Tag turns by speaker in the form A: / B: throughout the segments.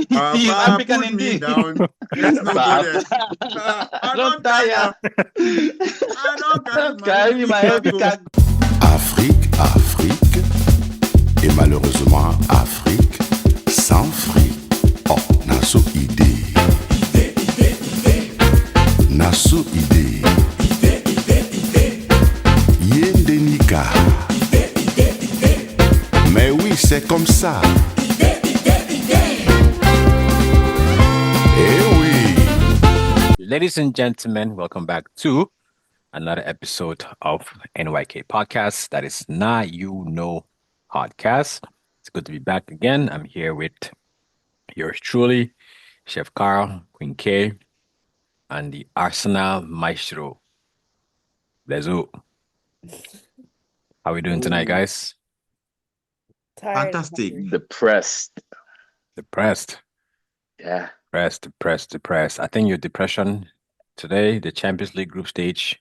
A: He's African
B: Put me
A: indeed.
B: down. Let's not go there. I
A: Don't
B: don't tire.
A: tire.
B: I don't carry
A: Don't
B: my
A: carry
B: heavy
A: my heavy
B: cargo.
A: cargo.
C: Afrique, Afrique, et malheureusement Afrique sans fric. Oh, naso idée. Naso idée. Yendenika. Mais oui, c'est comme ça. Eh oui.
D: Ladies and gentlemen, welcome back to another episode of NYK Podcast. That is Now You Know Podcast. It's good to be back again. I'm here with yours truly, Chef Carl, Queen K, and the Arsenal Maestro. Lezo. How we doing tonight, guys?
E: Tired.
B: Fantastic.
A: Depressed.
D: Depressed.
A: Yeah.
D: Depressed. I think your depression today, the Champions League group stage.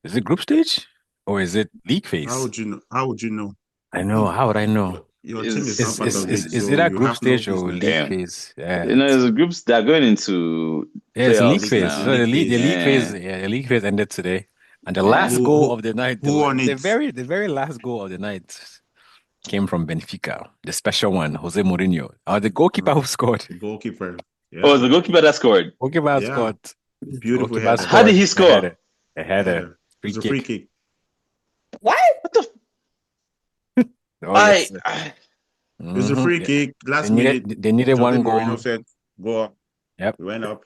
D: Is it group stage or is it league phase?
B: How would you know? How would you know?
D: I know. How would I know?
B: Your
A: Is-
B: team is not
A: is-
B: part
D: Is
B: of
D: is,
B: it,
D: is
B: so
D: it a
B: you
D: group
B: have no
D: stage or
B: business.
D: league
A: Damn.
D: phase? Yeah,
A: You know, there's groups that are going into
D: yeah, it's league
A: playoffs
D: phase.
A: now.
D: So the
B: League
D: league
A: phase.
D: phase, the league phase ended today, and the
A: Yeah.
D: last
B: Who-
D: goal
B: who-
D: of the night,
B: who won it?
D: the very last goal of the night came from Benfica, the special one, Jose Mourinho, the goalkeeper who scored.
B: The goalkeeper. Yeah.
A: Oh, it's the goalkeeper that scored.
D: Goalkeeper
B: Yeah.
D: scored.
B: Beautiful
D: Goalkeeper
B: header.
A: How did he
D: scored.
A: score?
D: A header.
B: Header. It's a free kick.
E: What?
A: What the?
D: Oh, yes.
B: It's a
D: Mhm.
B: free kick. Last
D: They
B: minute.
D: needed
B: Jose
D: one
B: Mourinho
D: goal.
B: said, "Go up."
D: Yep.
B: We went up,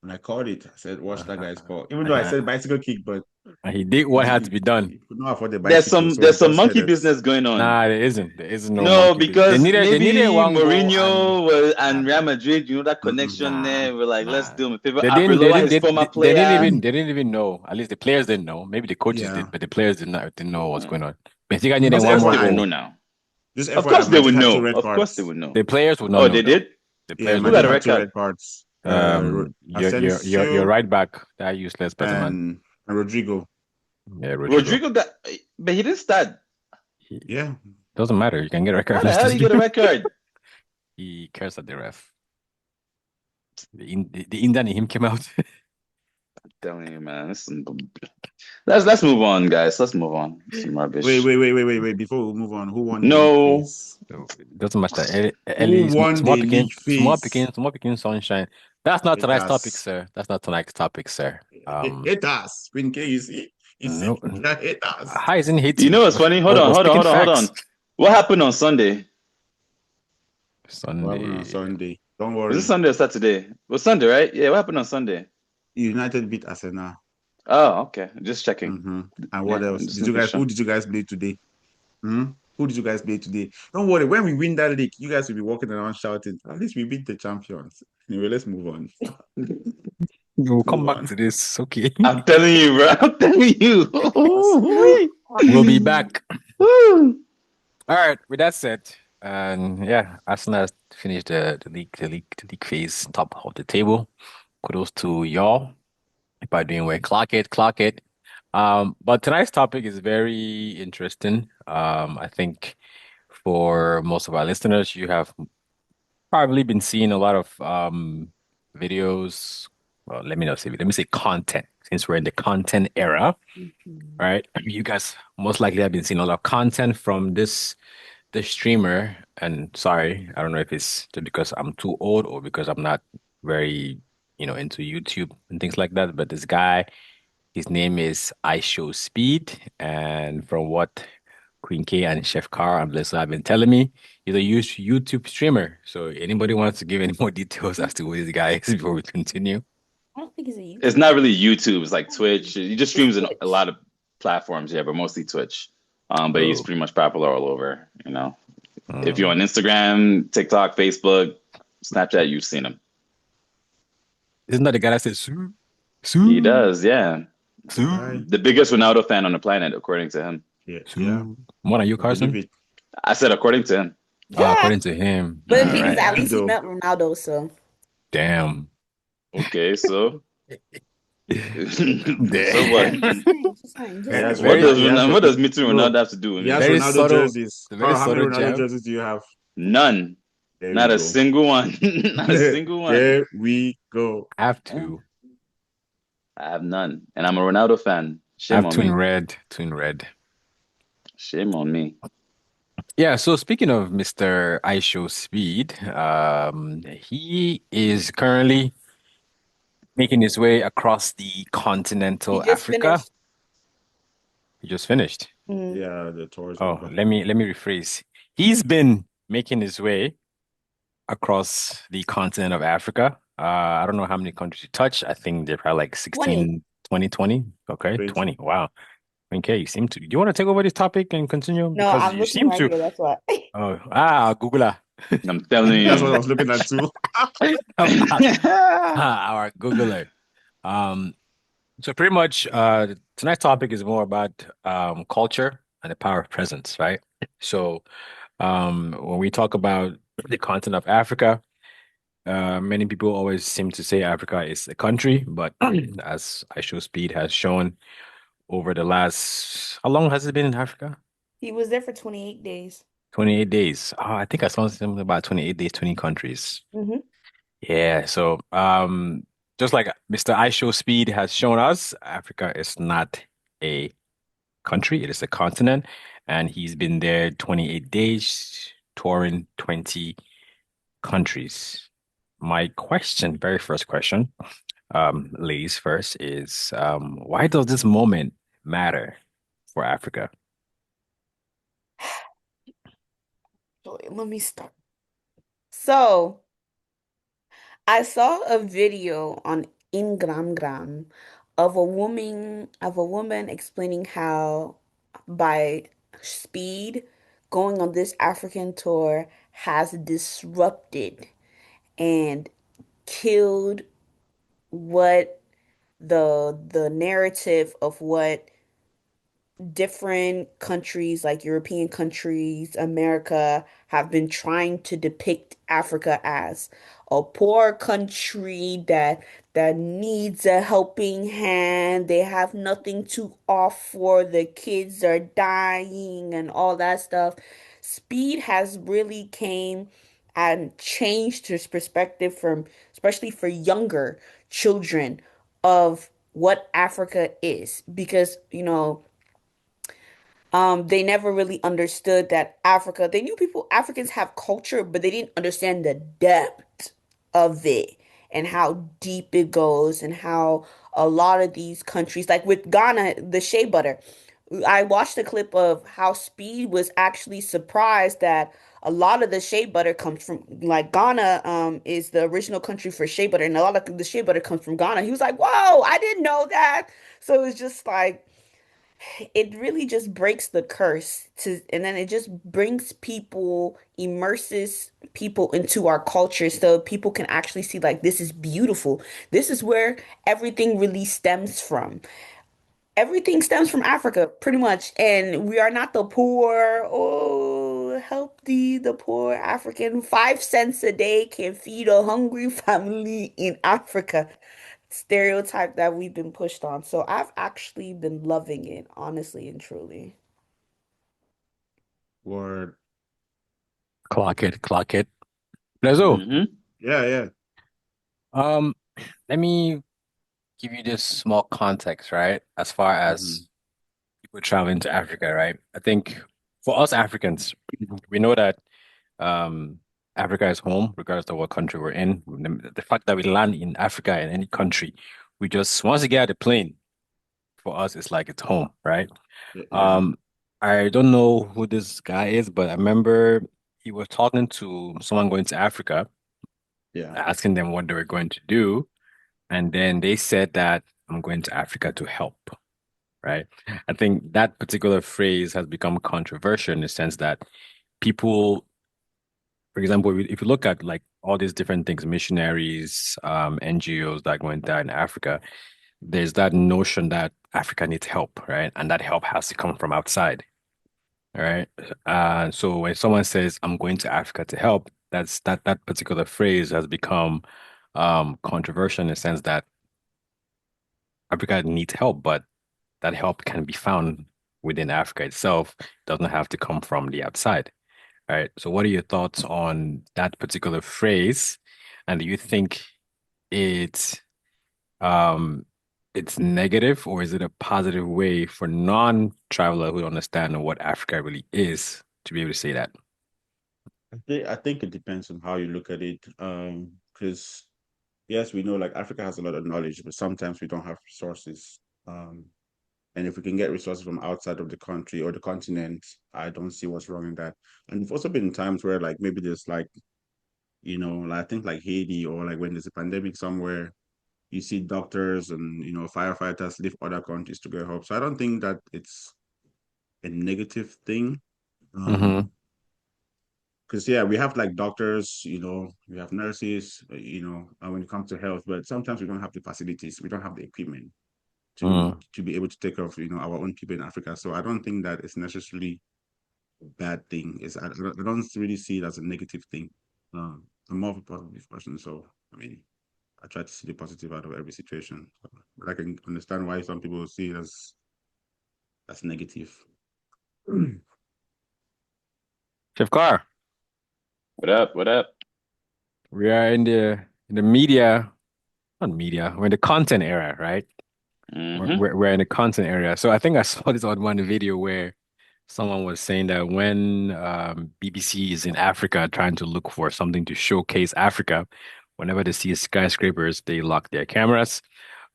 B: and I called it. I said, "Watch that guy score." Even though I said bicycle kick, but
D: And he did what had to be done.
B: he could not afford the
A: There's
B: bicycle.
A: some
B: so
A: there's
B: he
A: some
B: just
A: monkey
B: headed.
A: business going on.
D: Nah, there isn't. There isn't no.
A: No,
D: monkey
A: because
D: business.
A: maybe
D: they needed one goal
A: Mourinho and
D: Nah.
A: Real Madrid, you know that connection
D: Nah,
A: there. We're like, let's
D: nah.
A: do him a favor.
D: They
A: Arbeloa, his former player.
D: didn't even know. At least the players didn't know. Maybe the coaches
B: Yeah.
D: did, but the players didn't know what's
A: Mm.
D: going on. Benfica needed
A: Of
D: one
A: course
D: more
A: they would
D: goal.
A: know now.
B: Just
A: Of
B: FYI,
A: course they would
B: Madrid had two
A: know.
B: red
A: Of course
B: cards.
A: they would know.
D: The players would not
A: Oh,
D: know.
A: they
D: though.
A: did?
D: The
B: Yeah,
D: players
A: Who
D: would
A: got
D: not
A: a
D: know.
A: red
B: Madrid had two
A: card?
B: red cards.
D: Your right back, that useless person, man.
B: and Rodrigo.
D: Yeah,
A: Rodrigo got, but he didn't start.
B: Yeah,
D: Doesn't matter. You can get a red
A: How
D: card.
A: the hell did he get a red card?
D: He cares at the ref. The Indian in him came out.
A: I'm telling you, man. Let's move on, guys. Let's move on. Some rubbish.
B: wait. Before we move on, who won?
A: No.
B: The league phase?
D: So it doesn't matter.
B: Who won the league phase?
D: Small picking sunshine. That's not
B: It
D: tonight's
B: has.
D: topic, sir. That's not tonight's topic, sir.
B: It has. Queen K, you see?
D: No.
B: It has.
D: How isn't hating?
A: You know what's funny? Hold on. What happened on Sunday?
B: What happened on Sunday? Don't worry.
A: Was it Sunday or Saturday? It was Sunday, right? Yeah, what happened on Sunday?
B: United beat Arsenal.
A: Oh, okay. Just checking.
B: And what
A: Yeah,
B: else?
A: just
B: Did you
A: making
B: guys?
A: sure.
B: Who did you guys play today? Who did you guys play today? Don't worry. When we win that league, you guys will be walking around shouting, "At least we beat the champions." Anyway, let's move on.
D: We'll come
B: Move
D: back
B: on.
D: to this. Okay.
A: I'm telling you, bro. I'm telling you.
D: We'll be back.
A: Woo.
D: All right. With that said, and yeah, Arsenal has finished the league phase, top of the table. Kudos to y'all. If I'm doing well, clock it. But tonight's topic is very interesting. I think for most of our listeners, you have probably been seeing a lot of videos. Well, let me say content, since we're in the content era, right? You guys most likely have been seeing a lot of content from this streamer. And sorry, I don't know if it's just because I'm too old or because I'm not very, into YouTube and things like that. But this guy, his name is I Show Speed, and from what Queen K and Chef Car and Blessa have been telling me, he's a YouTube streamer. So anybody wants to give any more details as to who this guy is before we continue?
E: I don't think it's a YouTube.
A: It's not really YouTube. It's like Twitch. He just streams in a lot of platforms, yeah, but mostly Twitch. But he's pretty much popular all over, If you're on Instagram, TikTok, Facebook, Snapchat, you've seen him.
D: Isn't that the guy that says Sue? Sue?
A: He does, yeah.
D: Sue?
B: Right.
A: The biggest Ronaldo fan on the planet, according to him.
B: Yeah.
D: Sue? More than you, Carson?
B: Believe it.
A: I said according to him.
D: Oh, according to him.
E: But
D: All
E: he was
D: right.
E: at least he
B: Ronaldo.
E: met Ronaldo, so
D: Damn.
A: Okay, so so what?
E: Just saying.
B: Yeah, that's
A: What
B: very-
A: does meeting
B: No.
A: Ronaldo have to do with
B: He
A: it?
B: has
D: Very
B: Ronaldo
D: subtle-
B: jerseys.
D: the very
B: How many
D: subtle
B: Ronaldo
D: jab.
B: jerseys do you have?
A: None.
B: There we
A: Not a
B: go.
A: single one. Not a single one.
B: There we go.
D: Have
A: Yeah,
D: to.
A: I have none. And I'm a Ronaldo fan.
D: I
A: Shame
D: have
A: on
D: twin
A: me.
D: red. Twin red.
A: Shame on me.
D: Yeah, so speaking of Mr. ISO Speed, he is currently making his way across the
E: He
D: continental
E: just
D: Africa.
E: finished.
D: He just finished.
E: Mm.
B: Yeah, the tour is
D: Oh,
B: over.
D: let me rephrase. He's been making his way across the continent of Africa. I don't know how many countries he touched. I think they're probably like
E: 20.
D: 16, 20, 20. Okay,
B: 20.
D: 20. Wow. Okay, you seem to. Do you want to take over this topic and continue?
E: No,
D: Because
E: I'm
D: you
E: looking
D: seem
E: right
D: to.
E: here. That's why.
D: Oh, Googler.
A: I'm telling
B: That's what I
A: you.
B: was looking at too.
D: Our Googler. Um, so pretty much tonight's topic is more about culture and the power of presence, right? So when we talk about the continent of Africa, many people always seem to say Africa is a country, but as I show Speed has shown over the last, how long has it been in Africa?
E: He was there for 28 days.
D: 28 days. Oh, I think I saw something about 28 days, 20 countries.
E: Hmm.
D: Yeah, so just like Mr. I Show Speed has shown us, Africa is not a country, it is a continent, and he's been there 28 days, touring 20 countries. My question, very first question, ladies first, is why does this moment matter for Africa?
E: So let me start. So I saw a video on Ingram of a woman explaining how by speed going on this African tour has disrupted and killed what the narrative of what different countries like European countries, America, have been trying to depict Africa as a poor country that needs a helping hand. They have nothing to offer. The kids are dying and all that stuff. Speed has really came and changed his perspective from especially for younger children of what Africa is because they never really understood that Africa, they knew Africans have culture, but they didn't understand the depth of it and how deep it goes and how a lot of these countries, like with Ghana, the shea butter. I watched a clip of how Speed was actually surprised that a lot of the shea butter comes from like Ghana is the original country for shea butter and a lot of the shea butter comes from Ghana. He was like, "Whoa, I didn't know that." So it's just like it really just breaks the curse to and then it just brings people immerses people into our culture so people can actually see like this is beautiful. This is where everything really stems from. Everything stems from Africa pretty much, and we are not the poor. Oh, help the poor African. 5 cents a day can feed a hungry family in Africa stereotype that we've been pushed on. So I've actually been loving it, honestly and truly.
B: Word.
D: Clock it, clock it. Lezo,
A: Hmm.
B: Yeah, yeah.
D: um, let me give you this small context, right? As far
B: Hmm.
D: as people traveling to Africa, right? I think for us Africans, we know that um, Africa is home, regardless of what country we're in. The fact that we land in Africa in any country, we just once we get out the plane, for us, it's like it's home, right?
B: Yeah.
D: Um, I don't know who this guy is, but I remember he was talking to someone going to Africa,
B: Yeah.
D: asking them what they were going to do, and then they said that I'm going to Africa to help. Right? I think that particular phrase has become controversial in the sense that people, for example, if you look at like all these different things, missionaries, NGOs that went there in Africa, there's that notion that Africa needs help, right? And that help has to come from outside, right? So when someone says, I'm going to Africa to help, that particular phrase has become controversial in the sense that Africa needs help, but that help can be found within Africa itself. It doesn't have to come from the outside, right? So what are your thoughts on that particular phrase? And do you think it's um it's negative, or is it a positive way for non-traveler who don't understand what Africa really is to be able to say that?
B: I think it depends on how you look at it. Because yes, we know like Africa has a lot of knowledge, but sometimes we don't have resources. Um, and if we can get resources from outside of the country or the continent, I don't see what's wrong in that. And there've also been times where like maybe there's like, like I think like Haiti or like when there's a pandemic somewhere, you see doctors and firefighters leave other countries to get help. So I don't think that it's a negative thing.
D: Mm-hmm.
B: Because yeah, we have like doctors, we have nurses, when it comes to health, but sometimes we don't have the facilities, we don't have the equipment to
D: Mm.
B: to be able to take care of our own people in Africa. So I don't think that it's necessarily a bad thing. I don't really see it as a negative thing. I'm more of a positive person, so I mean, I try to see the positive out of every situation. But I can understand why some people see it as negative.
D: Chef Carr,
A: What up? What up?
D: we are in the media, not media, we're in the content era, right? We're,
A: Hmm.
D: we're we're in the content area. So I think I saw this on one video where someone was saying that when BBC is in Africa trying to look for something to showcase Africa, whenever they see skyscrapers, they lock their cameras.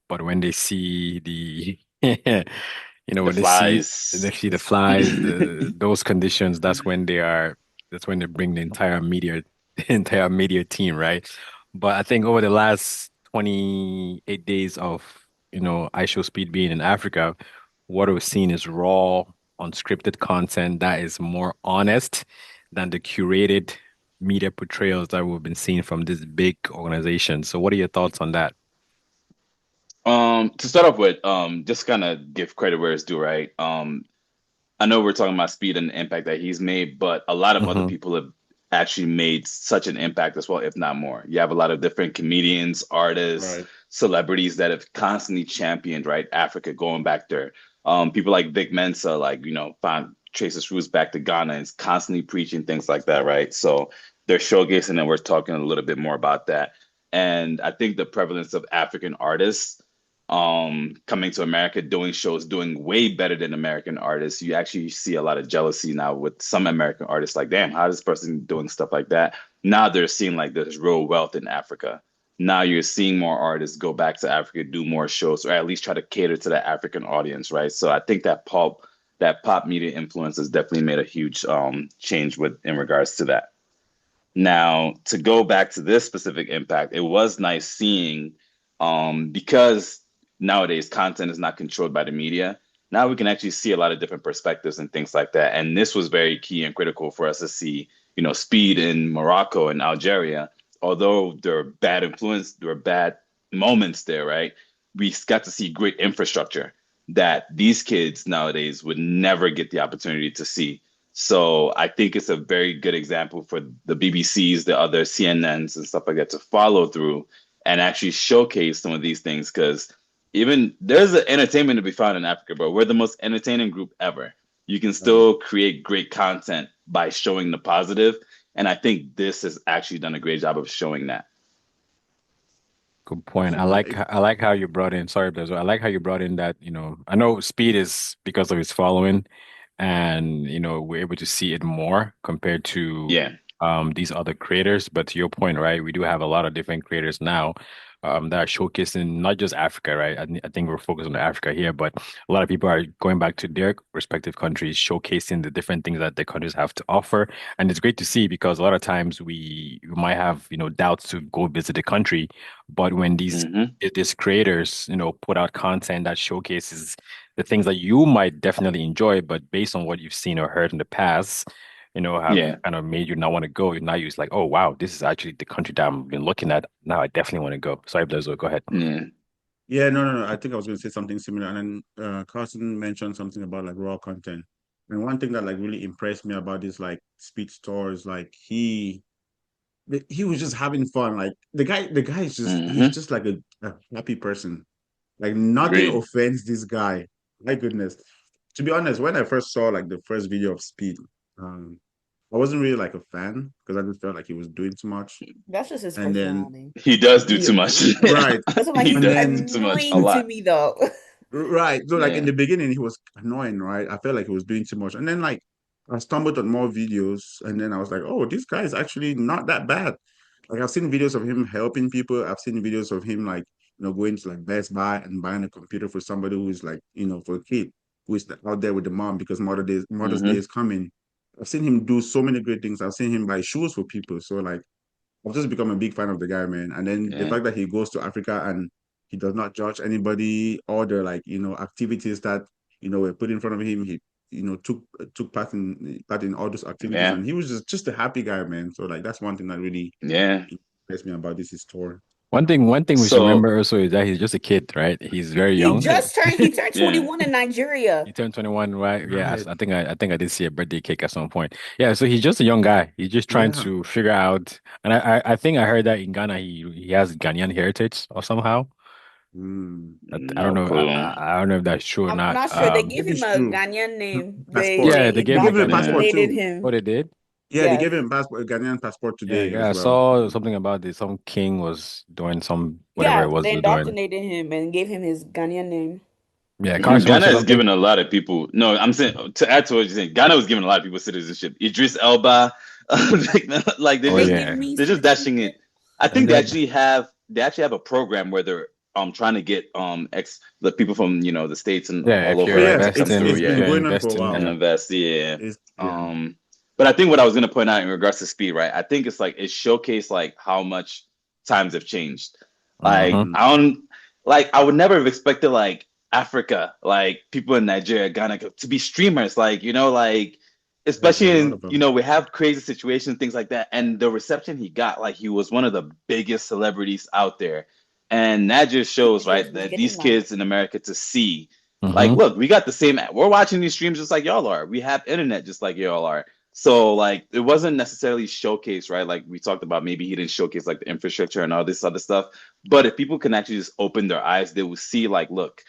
D: But when they see the,
A: The
D: when they
A: flies.
D: see the flies, those conditions, that's when they bring the entire media, the entire media team, right? But I think over the last 28 days of, I Show Speed being in Africa, what we've seen is raw, unscripted content that is more honest than the curated media portrayals that we've been seeing from this big organization. So what are your thoughts on that?
A: To start off with, just kind of give credit where it's due, right? I know we're talking about speed and the impact that he's made, but a lot of other
D: Hmm.
A: people have actually made such an impact as well, if not more. You have a lot of different comedians, artists,
B: Right.
A: celebrities that have constantly championed, right, Africa going back there. People like Vic Mensa, like, found trace his roots back to Ghana and is constantly preaching things like that, right? So they're showcasing and we're talking a little bit more about that. And I think the prevalence of African artists coming to America, doing shows, doing way better than American artists. You actually see a lot of jealousy now with some American artists, like, damn, how is this person doing stuff like that? Now they're seeing like there's real wealth in Africa. Now you're seeing more artists go back to Africa, do more shows, or at least try to cater to the African audience, right? So I think that pop media influence has definitely made a huge change with in regards to that. Now, to go back to this specific impact, it was nice seeing, because nowadays content is not controlled by the media. Now we can actually see a lot of different perspectives and things like that. And this was very key and critical for us to see, speed in Morocco and Algeria. Although there are bad influence, there are bad moments there, right? We got to see great infrastructure that these kids nowadays would never get the opportunity to see. So I think it's a very good example for the BBCs, the other CNNs and stuff like that to follow through and actually showcase some of these things because even there's an entertainment to be found in Africa, bro. We're the most entertaining group ever. You can
B: Right.
A: still create great content by showing the positive, and I think this has actually done a great job of showing that.
D: Good point. I
B: Yeah.
D: like I like how you brought in, sorry, Blazo. I like how you brought in that, I know speed is because of his following and we're able to see it more compared to
A: Yeah.
D: these other creators. But to your point, right, we do have a lot of different creators now that are showcasing not just Africa, right? I think we're focused on Africa here, but a lot of people are going back to their respective countries, showcasing the different things that their countries have to offer. And it's great to see because a lot of times we might have, doubts to go visit the country, but when
A: Hmm.
D: these creators, put out content that showcases the things that you might definitely enjoy, but based on what you've seen or heard in the past, have
A: Yeah.
D: kind of made you not want to go. Now you're just like, oh wow, this is actually the country that I've been looking at. Now I definitely want to go. Sorry, Blazo, go ahead.
A: Yeah.
B: Yeah, no. I think I was going to say something similar. And then Carson mentioned something about like raw content. And one thing that like really impressed me about this like speed stores, like he was just having fun. Like the guy is just he's
A: Hmm.
B: just like a happy person. Like nothing
A: Agreed.
B: offends this guy. My goodness. To be honest, when I first saw like the first video of Speed, um, I wasn't really like a fan because I just felt like he was doing too much.
E: That's just his
B: And then
E: personality.
A: He does do
B: yeah,
A: too much.
B: right.
E: That's why
A: He
E: he's
B: And
A: does do
B: then
A: too much. A
E: annoying to
A: lot.
E: me though.
B: right. So like in
A: Yeah.
B: the beginning he was annoying, right? I felt like he was doing too much. And then like I stumbled on more videos and then I was like, oh, this guy is actually not that bad. Like I've seen videos of him helping people. I've seen videos of him like, going to like Best Buy and buying a computer for somebody who is like, for a kid who is out there with the mom because Mother's Day
A: Hmm.
B: is coming. I've seen him do so many great things. I've seen him buy shoes for people. So like I've just become a big fan of the guy, man. And then the
A: Yeah.
B: fact that he goes to Africa and he does not judge anybody, all the like, activities that, were put in front of him. He, took part in all those activities
A: Yeah.
B: and he was just a happy guy, man. So like that's one thing that really
A: Yeah.
B: impressed me about this tour.
D: One thing we should
A: So
D: remember also is that he's just a kid, right? He's very
E: He
D: young.
E: just turned he turned
A: yeah.
E: 21 in Nigeria.
D: He turned 21, right? Yeah,
B: Right.
D: I think I did see a birthday cake at some point. Yeah, so he's just a young guy. He's just trying
B: Yeah.
D: to figure out, and I think I heard that in Ghana he has Ghanaian heritage or somehow.
B: Mm.
D: I don't
A: No
D: know.
A: clue.
D: I don't know if that's true or
E: I'm
D: not.
E: not sure. They gave
B: Maybe
E: him
B: it's
E: a
B: true.
E: Ghanaian name. They
B: Passport.
D: Yeah, they
E: they
D: gave him a
B: They gave him a
D: Ghanaian
A: Yeah.
B: passport
D: name.
E: indoctrinated
B: too.
D: Oh,
E: him.
D: they did?
B: Yeah, they
E: Yes.
B: gave him a Ghanaian passport
D: Yeah,
B: today
D: yeah.
B: as
D: I
B: well.
D: saw something about this. Some king was doing some whatever it
E: Yeah,
D: was
E: they
D: they're doing.
E: indoctrinated him and gave him his Ghanaian name.
D: Yeah, Cars, you want
A: Ghana
D: to say
A: has
D: something?
A: given a lot of people. No, I'm saying to add to what you're saying. Ghana was giving a lot of people citizenship. Idris Elba, like
D: Oh
E: They give
D: yeah.
E: me
A: they're just dashing it.
E: citizenship.
A: I
D: And
A: think
D: then
A: they actually have a program where they're trying to get ex the people from the states and
D: yeah,
A: all
D: if
B: Oh
A: over,
D: you're
A: right,
B: yes,
A: to come
B: it's
A: through.
B: it's
D: investing, if
B: been
A: Yeah,
D: you're
B: going on for a
D: investing,
B: while.
A: and
D: yeah.
A: invest. Yeah.
B: It's yeah.
A: But I think what I was gonna point out in regards to speed, right? I think it's like it showcased like how much times have changed. Like
D: Mm-hmm.
B: Mm.
A: I would never have expected like Africa, like people in Nigeria, Ghana to be streamers, like
B: Yes, there are
A: especially
B: a lot
A: in
B: of them.
A: we have crazy situations, things like that. And the reception he got, like he was one of the biggest celebrities out there. And that just shows,
E: Nigeria
A: right,
E: was
A: that
E: getting
A: these
E: like
A: kids in America to see, like,
D: Mm-hmm.
A: look, we got the same, we're watching these streams just like y'all are. We have internet just like y'all are. So like it wasn't necessarily showcased, right? Like we talked about, maybe he didn't showcase like the infrastructure and all this other stuff. But if people can actually just open their eyes, they will see like, look,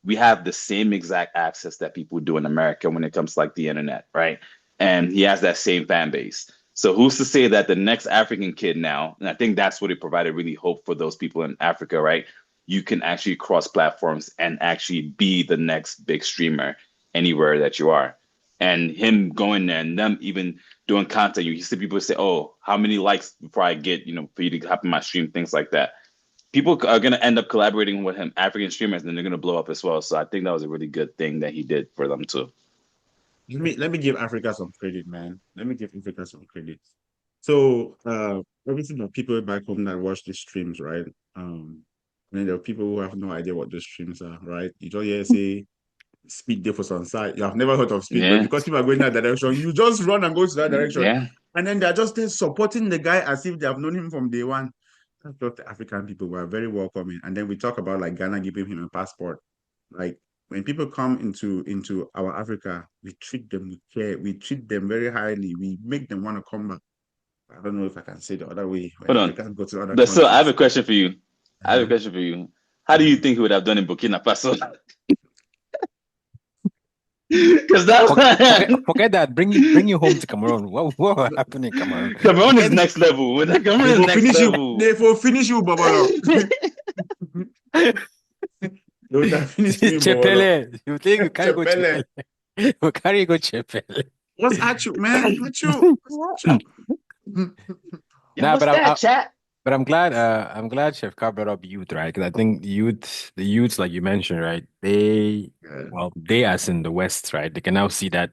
A: we have the same exact access that people do in America when it comes to like the internet, right? And he has that same fan base. So who's to say that the next African kid now, and I think that's what it provided really hope for those people in Africa, right? You can actually cross platforms and actually be the next big streamer anywhere that you are. And him going there and them even doing content, you see people say, "Oh, how many likes before I get, for you to hop in my stream?" Things like that. People are going to end up collaborating with him, African streamers, and then they're going to blow up as well. So I think that was a really good thing that he did for them too.
B: Let me give Africa some credit, man. Let me give Africa some credit. So obviously there are people back home that watch these streams, right? And then there are people who have no idea what those streams are, right? You just hear say speed day for some side. You have never heard of speed, but
A: Yeah,
B: because people are going that direction, you just run and go to that direction.
A: yeah.
B: And then they're just there supporting the guy as if they have known him from day one. That's just the African people were very welcoming. And then we talk about like Ghana giving him a passport. Like when people come into our Africa, we treat them with care. We treat them very highly. We make them want to come back. I don't know if I can say the other way. When
A: Hold on.
B: Africans go to other
A: But so I have a
B: countries.
A: question for you. I have a
B: Uh-huh.
A: question for you. How do you think he would have done in Burkina Faso? Because
D: Forget that. Bring you home to Cameroon. What happened in Cameroon?
A: Cameroon is
D: Forget
A: next level. Cameroon
B: They
A: is
B: will
A: next
B: finish you.
A: level.
B: They will finish you, Babalo. They will finish you, Babalo.
D: Chepele. You think you carry go
B: Chapele.
D: Chepele? You carry go Chepele.
B: What's at you, man? At you. What's at you?
A: Yeah,
D: Nah,
A: what's
D: but
A: that, chat?
D: I'm glad Chef Carl brought up youth, right? Because I think the youths, like you mentioned, right?
B: Yeah.
D: They as in the West, right? They can now see that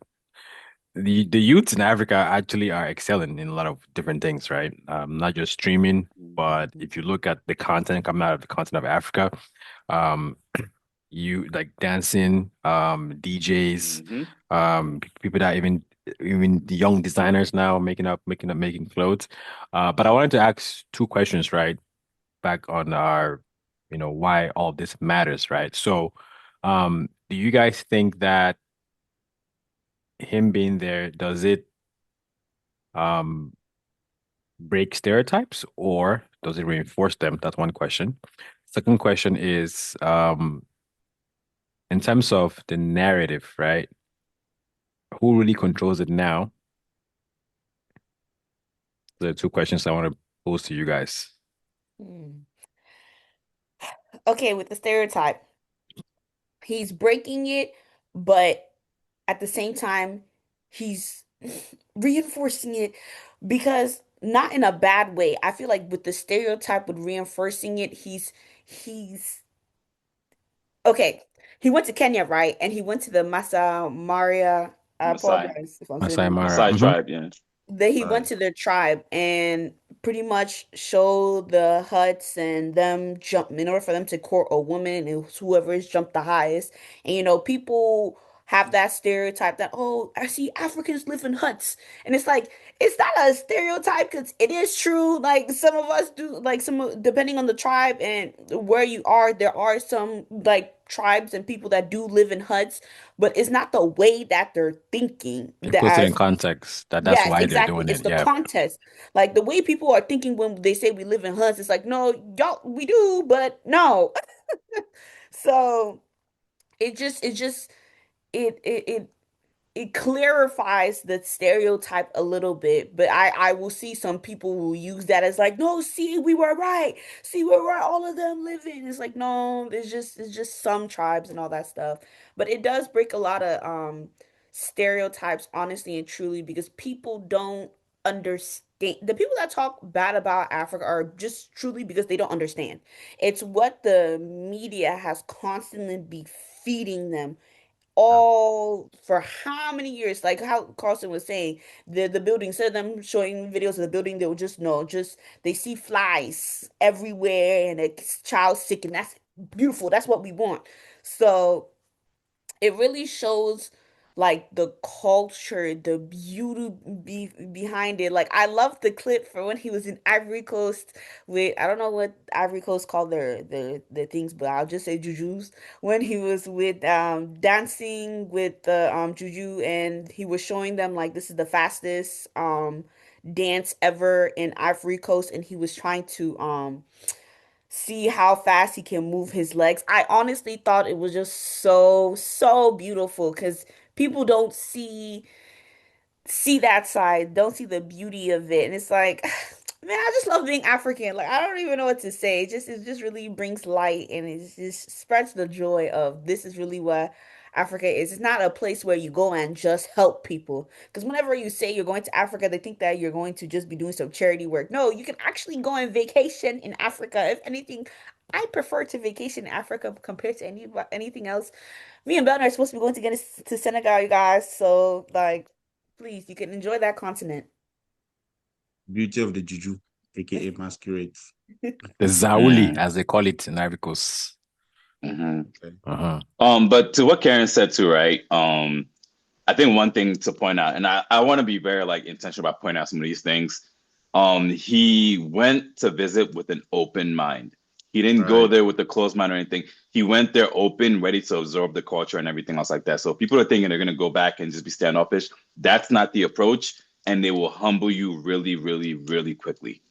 D: the youths in Africa actually are excelling in a lot of different things, right? Not just streaming, but if you look at the content coming out of the continent of Africa, um, you like dancing, DJs,
A: Mm-hmm.
D: people that even the young designers now making clothes. But I wanted to ask two questions, right? Back on our, why all this matters, right? So, do you guys think that him being there, does it um break stereotypes or does it reinforce them? That's one question. Second question is in terms of the narrative, right? Who really controls it now? The two questions I want to pose to you guys.
E: Hmm. Okay, with the stereotype, he's breaking it, but at the same time, he's reinforcing it because not in a bad way. I feel like with the stereotype with reinforcing it, he's okay. He went to Kenya, right? And he went to the Masa Maria. I
A: Masai,
E: apologize if I'm saying
D: Masai
E: it wrong.
D: Mara.
A: Masai tribe, yeah.
E: That he went
B: Right.
E: to their tribe and pretty much showed the huts and them jump in order for them to court a woman and whoever's jumped the highest. And people have that stereotype that, oh, I see Africans live in huts. And it's like it's not a stereotype because it is true. Like some of us do, like depending on the tribe and where you are, there are some like tribes and people that do live in huts, but it's not the way that they're thinking
D: It
E: that
D: puts it in
E: as
D: context that's
E: yes,
D: why they're
E: exactly.
D: doing
E: It's
D: it.
E: the
D: Yeah.
E: context. Like the way people are thinking when they say we live in huts, it's like, no, y'all, we do, but no. So it it clarifies the stereotype a little bit, but I will see some people who use that as like, no, see, we were right. See, we were right. All of them living. It's like, no, it's just some tribes and all that stuff. But it does break a lot of stereotypes, honestly and truly, because people don't understand. The people that talk bad about Africa are just truly because they don't understand. It's what the media has constantly be feeding them all for how many years? Like how Carlson was saying, the building, instead of them showing videos of the building, they will just know, just they see flies everywhere and a child sick, and that's beautiful. That's what we want. So it really shows like the culture, the beauty behind it. Like I love the clip for when he was in Ivory Coast with I don't know what Ivory Coast called their things, but I'll just say jujus. When he was with dancing with the juju and he was showing them like this is the fastest dance ever in Ivory Coast and he was trying to see how fast he can move his legs. I honestly thought it was just so beautiful because people don't see that side, don't see the beauty of it. And it's like, man, I just love being African. Like I don't even know what to say. It just really brings light and it just spreads the joy of this is really what Africa is. It's not a place where you go and just help people. Because whenever you say you're going to Africa, they think that you're going to just be doing some charity work. No, you can actually go on vacation in Africa. If anything, I prefer to vacation in Africa compared to anything else. Me and Belton are supposed to be going to get to Senegal, you guys. So like please, you can enjoy that continent.
B: Beauty of the juju, aka masquerades.
D: The Zauli,
A: Mm,
D: as they call it in Ivory Coast.
A: hmm
B: Okay.
D: Uh-huh.
A: But to what Karen said too, right? I think one thing to point out, and I want to be very like intentional about pointing out some of these things. He went to visit with an open mind. He didn't go
B: Right.
A: there with a closed mind or anything. He went there open, ready to absorb the culture and everything else like that. So if people are thinking they're gonna go back and just be standoffish, that's not the approach, and they will humble you really, really, really quickly.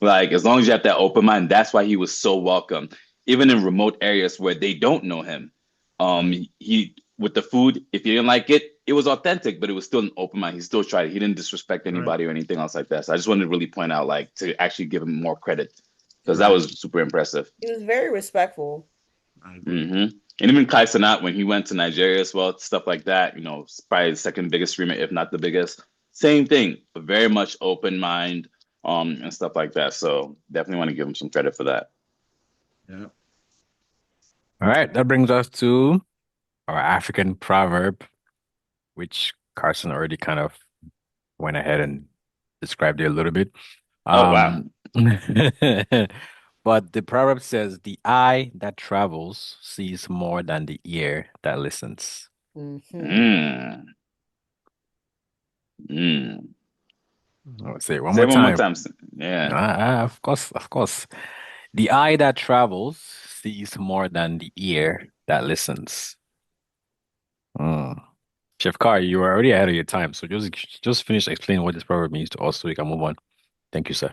A: Like as long as you have that open mind, that's why he was so welcome, even in remote areas where they don't know him.
B: Right.
A: He with the food, if he didn't like it, it was authentic, but it was still an open mind. He still tried it. He didn't disrespect
B: Right.
A: anybody or anything else like that. So I just wanted to really point out, like, to actually give him more credit because that
B: Right.
A: was super impressive.
E: He was very respectful.
B: I agree.
A: And even Kai Cenat, when he went to Nigeria as well, stuff like that, probably the second biggest streamer, if not the biggest. Same thing, but very much open mind, and stuff like that. So definitely want to give him some credit for that.
B: Yeah.
D: All right, that brings us to our African proverb, which Carson already kind of went ahead and described it a little bit.
A: Oh wow.
D: Um, but the proverb says, "The eye that travels sees more than the ear that listens."
E: Hmm.
A: Mm, mm.
D: I'll say it one
A: Say
D: more
A: it one more
D: time.
A: time. Yeah.
D: Of course, of course. The eye that travels sees more than the ear that listens. Mm. Chef Carr, you are already ahead of your time, so just finish explaining what this proverb means to us so we can move on. Thank you, sir.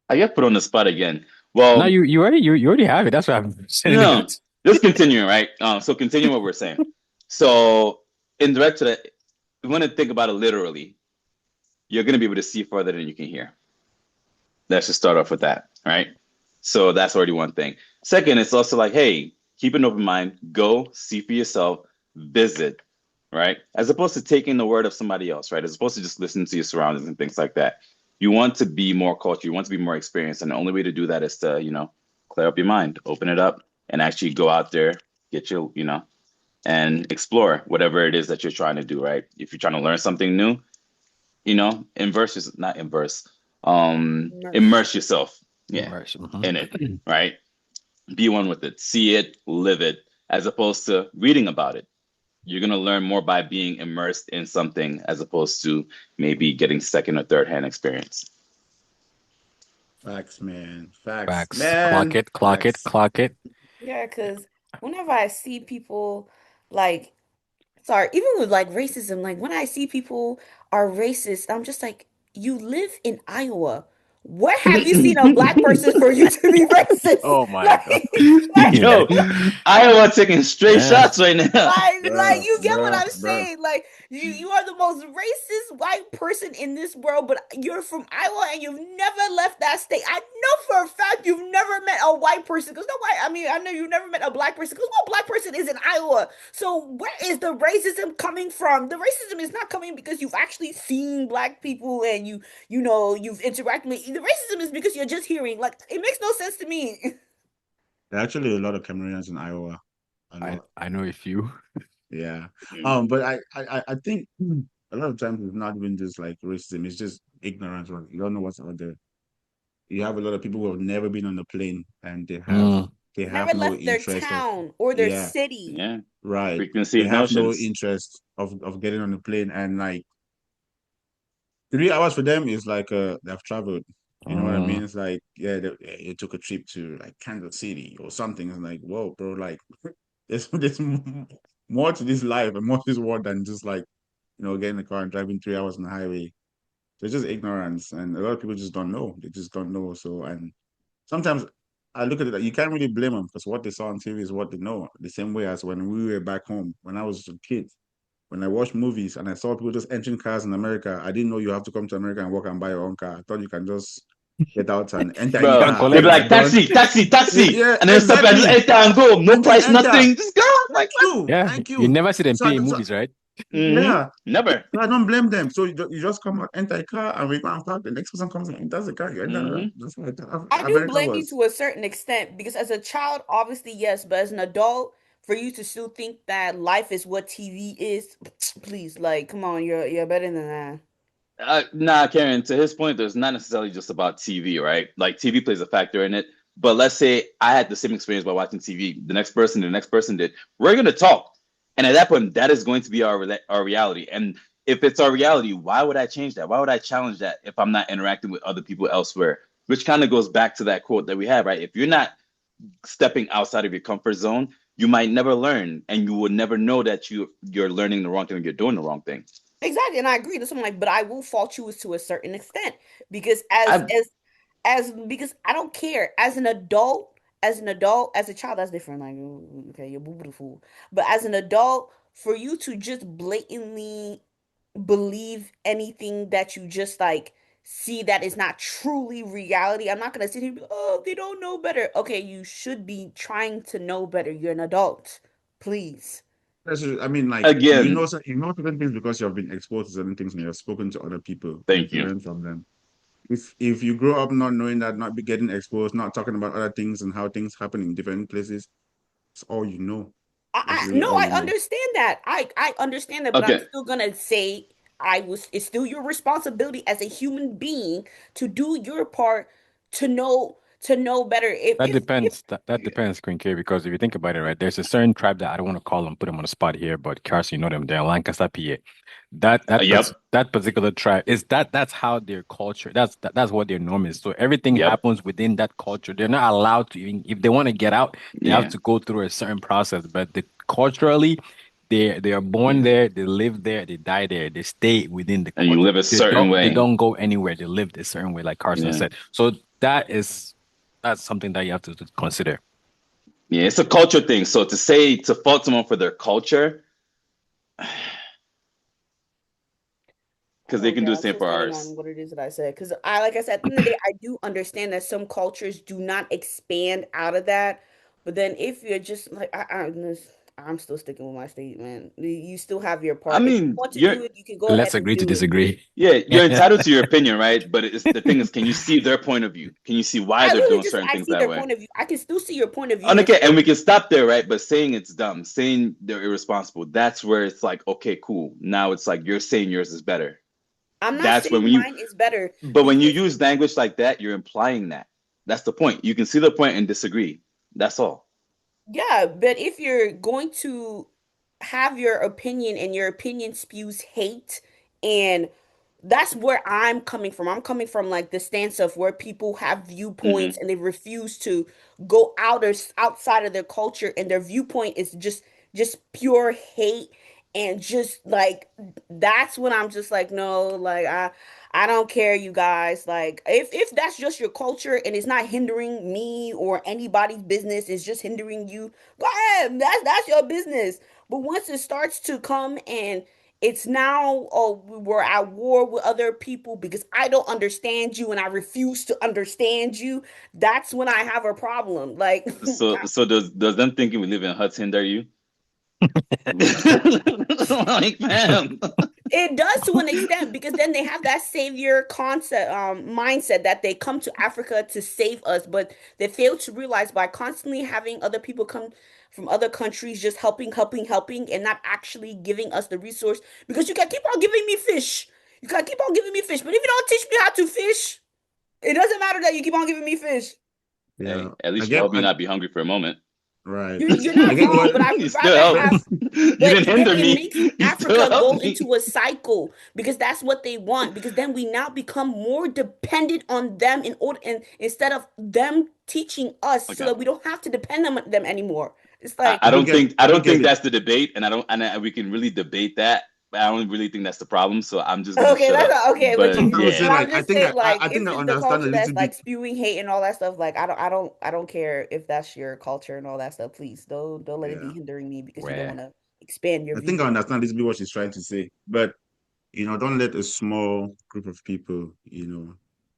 A: I get put on the spot again.
D: No,
A: Well,
D: you already have it. That's why I'm sending it
A: no,
D: out.
A: just continuing, right? So continue what we're saying. So in direct to that, we want to think about it literally. you're going to be able to see further than you can hear. Let's just start off with that, right? So that's already one thing. Second, it's also like, hey, keep an open mind, go see for yourself, visit, right? As opposed to taking the word of somebody else, right? As opposed to just listening to your surroundings and things like that. You want to be more cultured, you want to be more experienced, and the only way to do that is to, clear up your mind, open it up, and actually go out there, get your, and explore whatever it is that you're trying to do, right? If you're trying to learn something new, immerse yourself, yeah, in it, right? Be one with it, see it, live it, as opposed to reading about it. You're going to learn more by being immersed in something as opposed to maybe getting second or third hand experience.
B: Facts, man.
D: Facts. Clock it, clock it,
B: Facts.
D: clock it.
E: Yeah, because whenever I see people like, sorry, even with like racism, like when I see people are racist, I'm just like, you live in Iowa. Where have you seen a black person for you to be racist?
D: Oh my God.
A: Yo, Iowa taking straight shots right now.
E: Like you get what I'm
B: Bruh.
E: saying? Like you are the most racist white person in this world, but you're from Iowa and you've never left that state. I know for a fact you've never met a white person because no white. I mean, I know you've never met a black person because no black person is in Iowa. So where is the racism coming from? The racism is not coming because you've actually seen black people and you've interacted with. The racism is because you're just hearing. Like it makes no sense to me.
B: There are actually a lot of Cameroonians in Iowa. A lot.
D: I know a few.
B: Yeah. But I think a lot of times it's not even just like racism, it's just ignorance. Right? You don't know what's out there. You have a lot of people who have never been on a plane and they
E: Never
B: have no
E: left their
B: interest of,
E: town or their
B: yeah,
E: city.
A: Yeah,
B: right.
A: frequency
B: They
A: of
B: have no
A: notions.
B: interest of getting on a plane, and like 3 hours for them is like they've traveled. You know what I mean? It's like, yeah, they took a trip to like Kansas City or something. It's like, whoa, bro, like there's more to this life and more to this world than just like, getting in the car and driving 3 hours on the highway. So it's just ignorance, and a lot of people just don't know. They just don't know. So, and sometimes I look at it, you can't really blame them because what they saw on TV is what they know. The same way as when we were back home, when I was a kid, when I watched movies and I saw people just entering cars in America, I didn't know you have to come to America and work and buy your own car. I thought you can just get out and enter any
A: Bro,
B: car
A: they'll be
B: and
D: collect.
B: you're
A: like,
B: done.
A: taxi, taxi, taxi.
B: Yeah,
A: And then stop and just
B: exactly.
A: enter and go. No
B: And just
A: price,
B: enter.
A: nothing. Just go. Like,
B: Thank
A: what?
B: you.
D: Yeah,
B: Thank
D: you
B: you.
D: never see them
B: So,
D: pay in
B: so
D: movies, right?
B: yeah.
A: Never.
B: So I don't blame them. So you just come out, enter a car, and we go and park. The next person comes and enters the car. You enter. Just like
E: I do
B: America
E: blame you
B: was.
E: to a certain extent because as a child, obviously, yes, but as an adult, for you to still think that life is what TV is, please, like, come on, you're better than that.
A: Nah, Karen, to his point, there's not necessarily just about TV, right? Like TV plays a factor in it. But let's say I had the same experience by watching TV. The next person did. We're gonna talk, and at that point, that is going to be our reality. And if it's our reality, why would I change that? Why would I challenge that if I'm not interacting with other people elsewhere? Which kind of goes back to that quote that we have, right? If you're not stepping outside of your comfort zone, you might never learn, and you will never know that you're learning the wrong thing, or you're doing the wrong thing.
E: Exactly, and I agree. That's something like, but I will fault you to a certain extent because
A: I
E: because I don't care as a child, that's different. Like, okay, you're beautiful, but as an adult, for you to just blatantly believe anything that you just like see that is not truly reality. I'm not gonna sit here and be, oh, they don't know better. Okay, you should be trying to know better. You're an adult, please.
B: I mean, like
A: again,
B: you know certain things because you have been exposed to certain things and you have spoken to other people and
A: thank
B: you've
A: you.
B: learned from them. If you grow up not knowing that, not be getting exposed, not talking about other things and how things happen in different places, it's all you know. That's really
E: No,
B: all
E: I
B: you know.
E: understand that. I understand that, but I'm
A: Okay,
E: still gonna say it's still your responsibility as a human being to do your part to know better.
D: That
E: If
D: depends. That depends, Queen K, because if you think about it, right, there's a certain tribe that I don't want to call them, put them on the spot here, but Carson, you know them, they're in Lancaster, PA.
A: yep,
D: That particular tribe is that's how their culture. That's what their norm is. So everything
A: yep,
D: happens within that culture. They're not allowed to even if they want to get out, they have
A: yeah,
D: to go through a certain process. But culturally, they are born
A: yeah.
D: there, they live there, they die there, they stay within the
A: And you
D: culture.
A: live a certain
D: They
A: way.
D: don't go anywhere. They live a certain way, like Carson
A: Yeah,
D: said. So that's something that you have to consider.
A: yeah. It's a culture thing. So to fault someone for their culture, because they can do
E: yeah,
A: the
E: I'm
A: same
E: still
A: for
E: standing
A: ours.
E: on what it is that I said. Because like I said, at the end of the day, I do understand that some cultures do not expand out of that. But then if you're just like, I'm still sticking with my statement. You still have your
A: I
E: part. If you
A: mean,
E: want to
A: you're
E: do it, you can go ahead
D: Let's
E: and
D: agree to
E: do it.
D: disagree.
A: yeah, you're entitled to your opinion, right? But it's the thing is, can you see their point of view? Can you see why
E: I
A: they're
E: really
A: doing
E: just
A: certain
E: I
A: things
E: see
A: that
E: their
A: way?
E: point of view. I can still see your point of view
A: And
E: and
A: okay,
E: say,
A: and we can stop there, right? But saying it's dumb, saying they're irresponsible, that's where it's like, okay, cool. Now it's like you're saying yours is better.
E: I'm not
A: That's when
E: saying
A: you,
E: mine is better
A: but when you
E: because
A: use language like that, you're implying that. That's the point. You can see the point and disagree. That's all.
E: yeah, but if you're going to have your opinion and your opinion spews hate, and that's where I'm coming from. I'm coming from like the stance of where people have viewpoints
A: Hmm.
E: and they refuse to go outside of their culture, and their viewpoint is just pure hate, and just like that's when I'm just like, no, like I don't care, you guys. Like if that's just your culture and it's not hindering me or anybody's business, it's just hindering you, go ahead. That's your business. But once it starts to come and it's now, oh, we're at war with other people because I don't understand you and I refuse to understand you, that's when I have a problem. Like
A: So does them thinking we live in huts hinder you? Like, fam.
E: it does to an extent because then they have that savior concept mindset that they come to Africa to save us, but they fail to realize by constantly having other people come from other countries just helping and not actually giving us the resource, because you can keep on giving me fish. You can keep on giving me fish, but if you don't teach me how to fish, it doesn't matter that you keep on giving me fish.
B: Yeah,
A: Hey, at
B: I
A: least you
B: get,
A: help me not be hungry for a moment.
B: right.
E: You're
B: I
E: not
B: get
E: wrong,
B: what,
E: but I
A: You
E: would
A: still
E: rather
A: help.
E: have.
A: You
E: But
A: didn't
E: then
A: hinder
E: it
A: me.
E: makes
A: You still
E: Africa
A: help
E: go
A: me.
E: into a cycle because that's what they want. Because then we now become more dependent on them in order, and instead of them teaching us, so
A: Okay.
E: that we don't have to depend on them anymore. It's
A: I,
E: like,
A: I
B: I do
A: don't
B: get,
A: think I
B: I do
A: don't
B: get
A: think
B: it.
A: that's the debate, and we can really debate that. But I don't really think that's the problem. So I'm just gonna
E: okay,
A: shut
E: that's
A: up.
E: not okay. But
A: But
B: I would say
E: but
A: yeah,
E: I'm
B: like,
E: just saying, like,
B: I think
E: if
B: I
E: it's the
B: understand a
E: culture that's
B: little bit.
E: like spewing hate and all that stuff, like, I don't care if that's your culture and all that stuff. Please don't let it be
B: Yeah,
E: hindering me because you don't want
D: Where
E: to expand your
B: I think I
E: viewpoint.
B: understand a little bit what she's trying to say, but don't let a small group of people,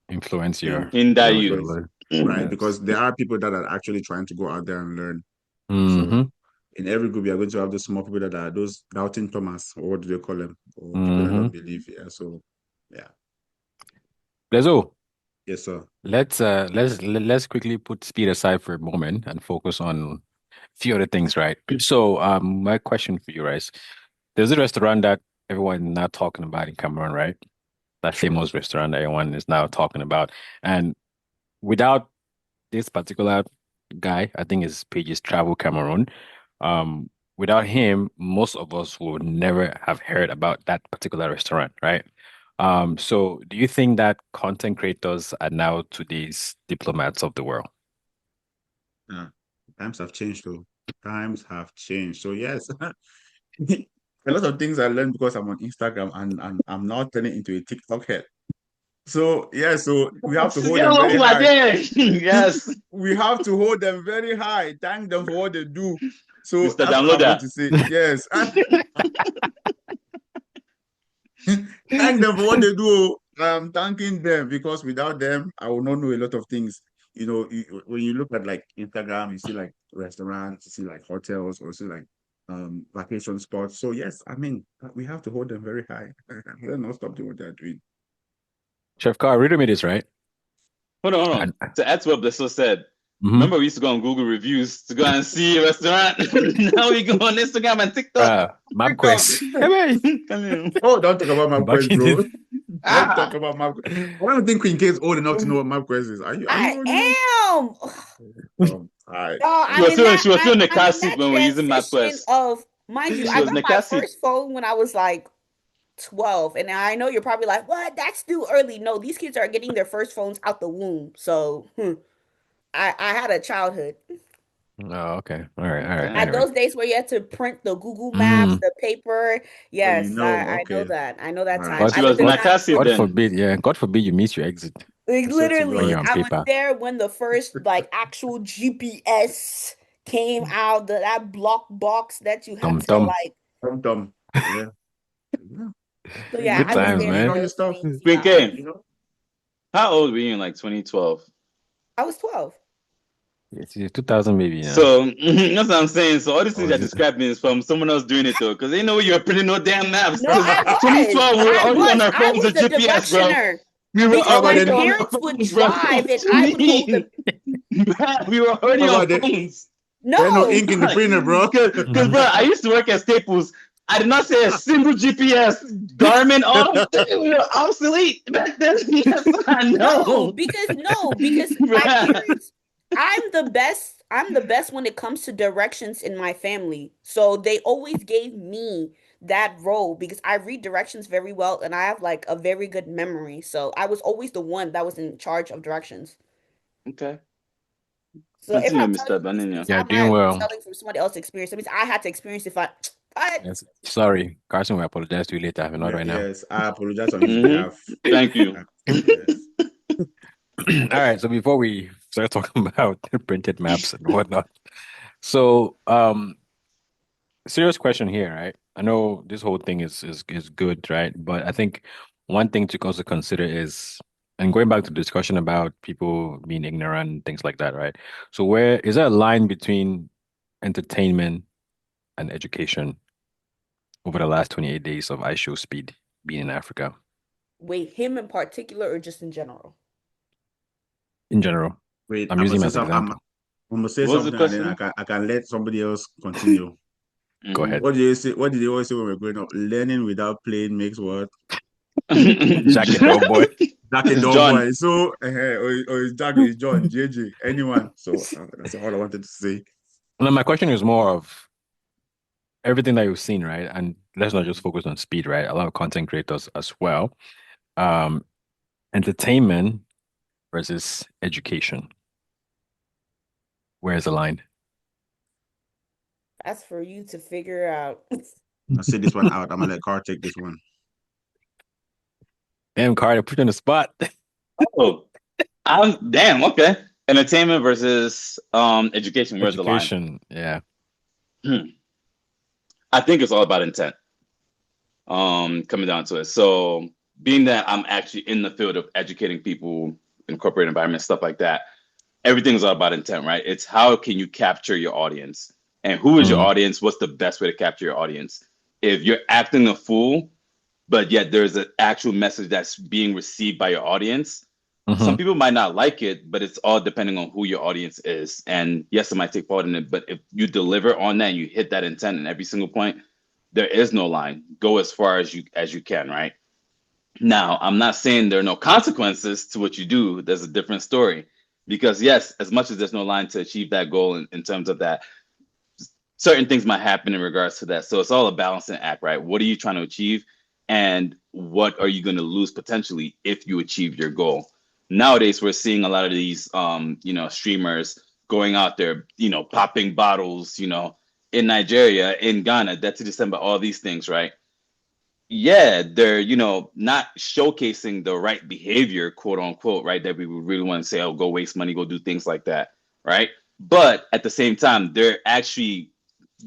D: influence
B: think
A: hinder you.
B: influence,
D: your
B: right?
D: yes.
B: Because there are people that are actually trying to go out there and learn. So
D: Mm-hmm.
B: in every group, you're going to have those small people that are those doubting Thomas, or what do they call them, or people that
D: Mm-hmm.
B: don't believe. Yeah. So yeah,
D: Lezo,
B: yes, sir.
D: let's quickly put speed aside for a moment and focus on a few other things, right? So my question for you, right? There's a restaurant that everyone is now talking about in Cameroon, right? That famous restaurant that everyone is now talking about. And without this particular guy, I think his page is Travel Cameroon. Um, without him, most of us would never have heard about that particular restaurant, right? So do you think that content creators are now today's diplomats of the world?
B: Yeah. Times have changed, though. Times have changed. So yes, a lot of things I learned because I'm on Instagram, and I'm now turning into a TikTok head. So yeah, so we have to hold
A: Get
B: them
A: off
B: very
A: my
B: high.
A: day. Yes,
B: We have to hold them very high. Thank them for what they do. So
A: Mr.
B: that's all I'm going
A: Downloader.
B: to say. Yes. Thank them for what they do. I'm thanking them because without them, I will not know a lot of things. When you look at like Instagram, you see like restaurants, you see like hotels, or see like vacation spots. So yes, I mean we have to hold them very high. Let not stop doing what they're doing.
D: Chef Carl, read me this, right?
A: Hold on.
D: And,
A: To add to what Blesso said,
D: mhm.
A: remember we used to go on Google reviews to go and see a restaurant. Now we go on Instagram and TikTok. TikTok.
D: MapQuest. Hey,
A: Come here.
B: Oh, don't talk about
D: back
B: MapQuest,
D: in
B: bro.
D: the
B: Don't
A: Ah.
B: talk about MapQuest. I don't think Queen K is old enough to know what MapQuest is. Are you
E: I
B: old enough?
E: am.
B: All right.
E: No,
A: She was
B: Okay.
A: feeling she was feeling the
E: I'm
A: car
E: in
A: seat
E: that
A: when we were using
E: transition
A: MapQuest.
E: of, mind you,
A: She
E: I
A: was in
E: got
A: the
E: my
A: car seat.
E: first phone when I was like 12. And I know you're probably like, what? That's too early. No, these kids are getting their first phones out the womb. So I had a childhood.
D: Oh, okay. All right. All right.
E: At
A: Damn.
D: Anyway.
E: those days where you had to print the Google Maps,
D: Mm.
E: the paper.
B: So
E: Yes, I know
B: okay.
E: that. I know that
B: All right.
E: time.
D: God,
A: She
E: I lived
A: was in
E: in
A: a
D: God,
A: car
E: that
A: seat
E: before.
D: God
A: then.
D: forbid. Yeah, God forbid you miss your exit
E: Like
B: I swear to
D: when
B: God.
E: literally,
D: you're on
E: I was
D: paper.
E: there when the first like actual GPS came out, that block box that you had
D: Tum
E: to
D: tum.
E: like.
B: Tom Tom. Yeah. Yeah.
E: So
B: You
E: yeah,
D: Good
E: I
B: know,
D: times,
E: understand
B: you
E: that
B: know
D: man.
B: your
E: those
B: stuff.
E: things.
A: Queen
E: Yeah,
A: K, how old were you in like 2012?
E: I was 12.
D: It's 2000 maybe,
A: So that's what I'm saying. So all these
D: Or
A: things
D: was
A: you're
D: it?
A: describing is from someone else doing it though, because they know you're printing no damn maps.
E: No,
A: Because
E: I was.
A: 2012, we were
E: I
A: already on
E: was.
A: our
E: I
A: phones
E: was
A: with
E: the
A: GPS, bro.
E: directioner
A: We were
E: because
B: How about
E: my
A: already
B: the
A: on our
E: parents would
A: phones, bro.
E: drive and I would hold the.
A: Please. We were already
B: how
A: on
B: about the
A: phones.
B: there's no
E: No,
B: ink in the printer, bro?
A: Because,
D: Mhm.
A: bro, I used to work at Staples. I did not say a single GPS. Garmin, all those things were obsolete back then. Yes, I
E: no,
A: know.
E: because my
A: Bruh.
E: parents. I'm the best. I'm the best when it comes to directions in my family. So they always gave me that role because I read directions very well and I have like a very good memory. So I was always the one that was in charge of directions.
A: Okay.
E: So if
A: Continue,
E: I'm telling
A: Mr.
E: you this
A: Banania.
E: means
D: Yeah,
E: I'm
D: doing
E: not
D: well.
E: telling from somebody else's experience. It means I had to experience if I
D: Yes. Sorry, Carson, we apologize to you later. I'm not right now.
B: Yes, I apologize on his
A: Hmm.
B: behalf.
A: Thank you.
B: Yes.
D: All right, so before we start talking about printed maps and whatnot, so serious question here, right? I know this whole thing is good, right? But I think one thing to also consider is, and going back to the discussion about people being ignorant, things like that, right? So where is there a line between entertainment and education over the last 28 days of iShow Speed being in Africa
E: wait, him in particular or just in general?
D: in general?
B: Wait,
D: I'm
B: I'm gonna
D: using him
B: say
D: as an
B: some.
D: example.
B: I'm gonna say
A: What was the
B: something, and then
A: question?
B: I can let somebody else continue.
D: Go
A: Hmm.
D: ahead.
B: What do you say? What did they always say when we were growing up? Learning without playing makes what?
D: Jack and Dog Boy.
B: Jack a dull
A: John.
B: boy. So, or is Jack is John, JJ, anyone. So that's all I wanted to say.
D: Now, my question is more of everything that you've seen, right? And let's not just focus on speed, right? A lot of content creators as well. Um, entertainment versus education. Where's the line?
E: That's for you to figure out.
B: I say this one out. I'm gonna let Carr take this one.
D: Damn, Carter, put you on the spot.
A: Oh, I'm damn. Okay. Entertainment versus education. Where's the line?
D: Education, yeah.
A: Hmm. I think it's all about intent. Coming down to it. So, being that I'm actually in the field of educating people in corporate environments, stuff like that, everything's all about intent, right? It's how can you capture your audience and who is your
D: Mm-hmm.
A: audience? What's the best way to capture your audience? If you're acting a fool, but yet there's an actual message that's being received by your audience, some
D: Mm-hmm.
A: people might not like it, but it's all depending on who your audience is. And yes, it might take part in it, but if you deliver on that and you hit that intent in every single point, there is no line. Go as far as you can, right? Now, I'm not saying there are no consequences to what you do. There's a different story. Because yes, as much as there's no line to achieve that goal in terms of that, certain things might happen in regards to that. So it's all a balancing act, right? What are you trying to achieve? And what are you going to lose potentially if you achieve your goal? Nowadays, we're seeing a lot of these, streamers going out there, popping bottles, in Nigeria, in Ghana, that's December, all these things, right? Yeah, they're, not showcasing the right behavior, quote unquote, right? That we would really want to say, oh, go waste money, go do things like that, right? But at the same time, they're actually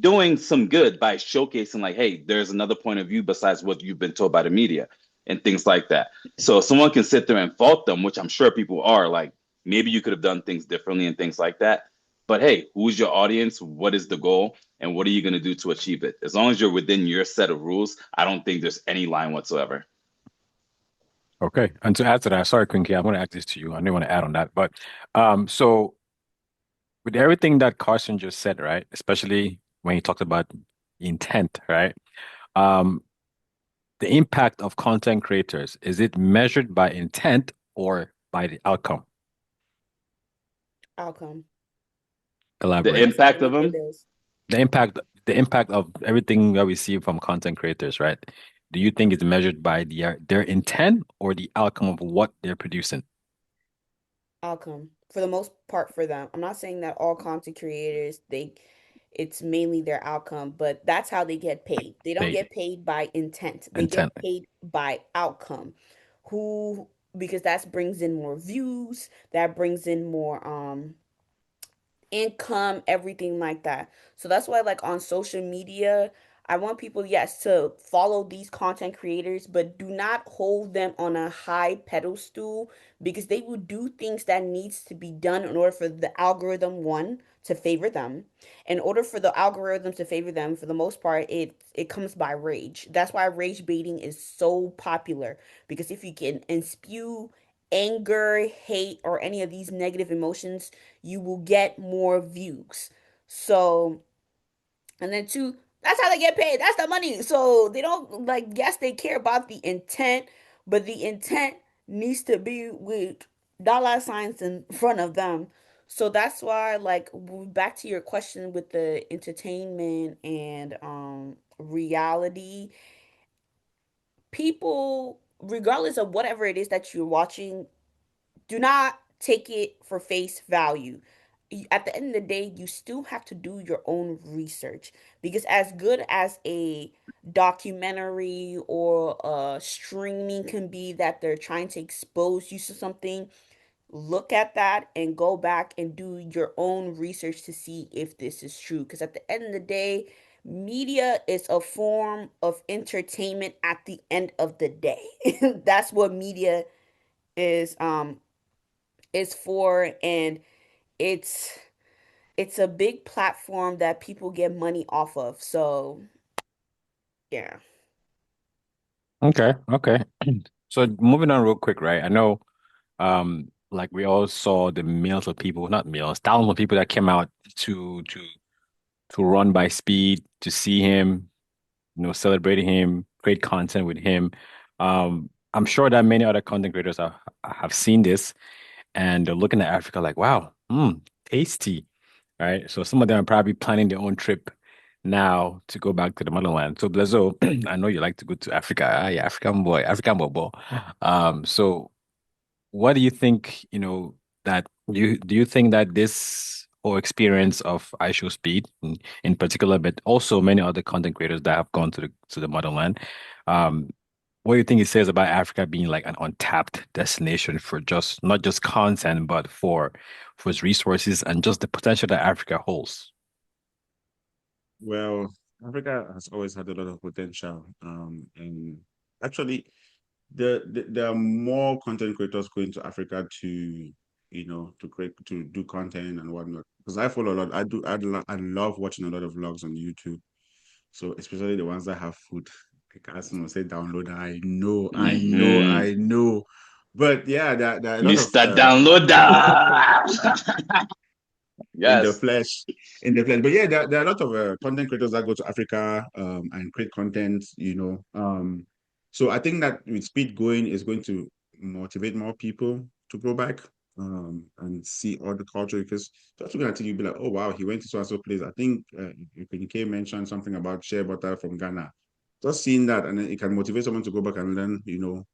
A: doing some good by showcasing, like, hey, there's another point of view besides what you've been told by the media and things like that. So someone can sit there and fault them, which I'm sure people are like, maybe you could have done things differently and things like that. But hey, who's your audience? What is the goal? And what are you going to do to achieve it? As long as you're within your set of rules, I don't think there's any line whatsoever.
D: Okay. And to add to that, sorry, Quinky, I want to add this to you. I didn't want to add on that, but so with everything that Carson just said, right? Especially when he talked about intent, right? Um, the impact of content creators, is it measured by intent or by the outcome?
E: Outcome.
A: The
D: Elaborate.
E: Yes, I
A: impact of
E: believe it
A: them,
E: is.
D: The impact, the impact of everything that we see from content creators, right? Do you think it's measured by their intent or the outcome of what they're producing?
E: Outcome for the most part for them. I'm not saying that all content creators it's mainly their outcome, but that's how they get paid. They don't
D: Paid
E: get paid by intent. They get
D: intent.
E: paid by outcome. Who because that brings in more views, that brings in more income, everything like that. So that's why like on social media, I want people, yes, to follow these content creators, but do not hold them on a high pedestal because they will do things that needs to be done in order for the algorithm one to favor them. In order for the algorithm to favor them, for the most part, it comes by rage. That's why rage baiting is so popular because if you can spew anger, hate, or any of these negative emotions, you will get more views. So and then two, that's how they get paid. That's the money. So they don't like, yes, they care about the intent, but the intent needs to be with dollar signs in front of them. So that's why, like, back to your question with the entertainment and reality, people, regardless of whatever it is that you're watching, do not take it for face value. At the end of the day, you still have to do your own research because as good as a documentary or a streaming can be that they're trying to expose you to something, look at that and go back and do your own research to see if this is true. Because at the end of the day, media is a form of entertainment at the end of the day. That's what media is um is for, and it's it's a big platform that people get money off of. So, yeah.
D: Okay, okay. So moving on real quick, right? I know like we all saw the millions of people, not millions, thousands of people that came out to run by Speed, to see him, celebrating him, create content with him. I'm sure that many other content creators have seen this and they're looking at Africa like, wow, tasty, right? So some of them are probably planning their own trip now to go back to the motherland. So Blazo, I know you like to go to Africa. Ah, yeah, African boy. So what do you think, that do you think that this whole experience of iShowSpeed in particular, but also many other content creators that have gone to the motherland, um, what do you think it says about Africa being like an untapped destination for just not just content, but for its resources and just the potential that Africa holds?
B: Well, Africa has always had a lot of potential. And actually, there are more content creators going to Africa to, to create, to do content and whatnot. Because I follow a lot. I love watching a lot of vlogs on YouTube. So especially the ones that have food. Like as someone say download,
A: Hmm.
B: I know. But yeah, there are a lot of
A: Mr. Downloader.
B: in the
A: Yes.
B: flesh, in the flesh. But yeah, there are a lot of content creators that go to Africa and create content, So I think that with speed going is going to motivate more people to go back and see all the culture because just looking at it, you'll be like, oh wow, he went to so and so place. I think K mentioned something about shea butter from Ghana. Just seeing that and then it can motivate someone to go back and learn,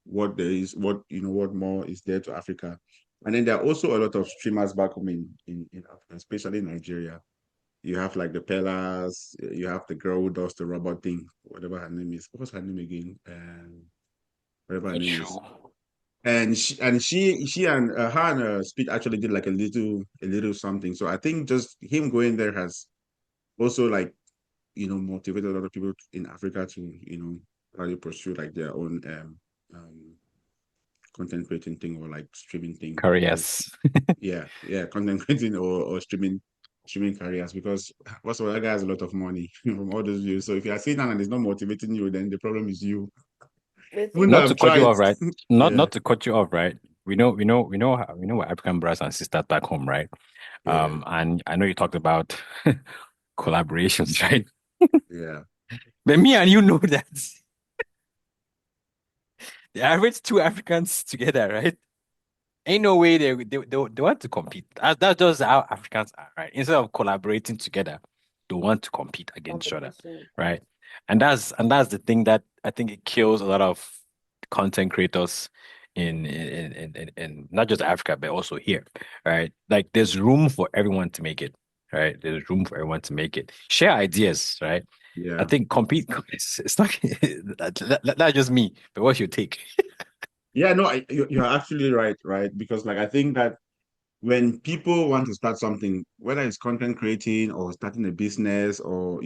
B: what there is, what more is there to Africa. And then there are also a lot of streamers back home in Africa, especially in Nigeria. You have like the Pellas, you have the girl who does the robot thing, whatever her name is. What's her name again? Whatever her
D: Not
B: name is.
D: sure.
B: And she and her and Speed actually did like a little something. So I think just him going there has also like motivated a lot of people in Africa to probably pursue like their own content creating thing or like streaming thing because
D: Careers.
B: yeah, content creating or streaming careers because first of all, that guy has a lot of money from all those views. So if you are seeing that and it's not motivating you, then the problem is you.
E: The
B: Even
E: thing
B: though
D: Not
E: is,
D: to
B: I've
D: cut you
B: tried,
D: off, right? Not
B: yeah,
D: not to cut you off, right? We know what African brothers and sisters back home, right?
B: yeah,
D: And I know you talked about collaborations, right?
B: yeah,
D: But me and you know that the average two Africans together, right? Ain't no way they want to compete. That's just how Africans are, right? Instead of collaborating together, they want to compete against each other,
E: competition.
D: right? And that's the thing that I think it kills a lot of content creators in not just Africa but also here, right? Like there's room for everyone to make it, right? There's room for everyone to make it. Share ideas, right? I
B: yeah,
D: think compete. It's not that's just me, but what's your take?
B: yeah. No, you're actually right? Because like I think that when people want to start something, whether it's content creating or starting a business or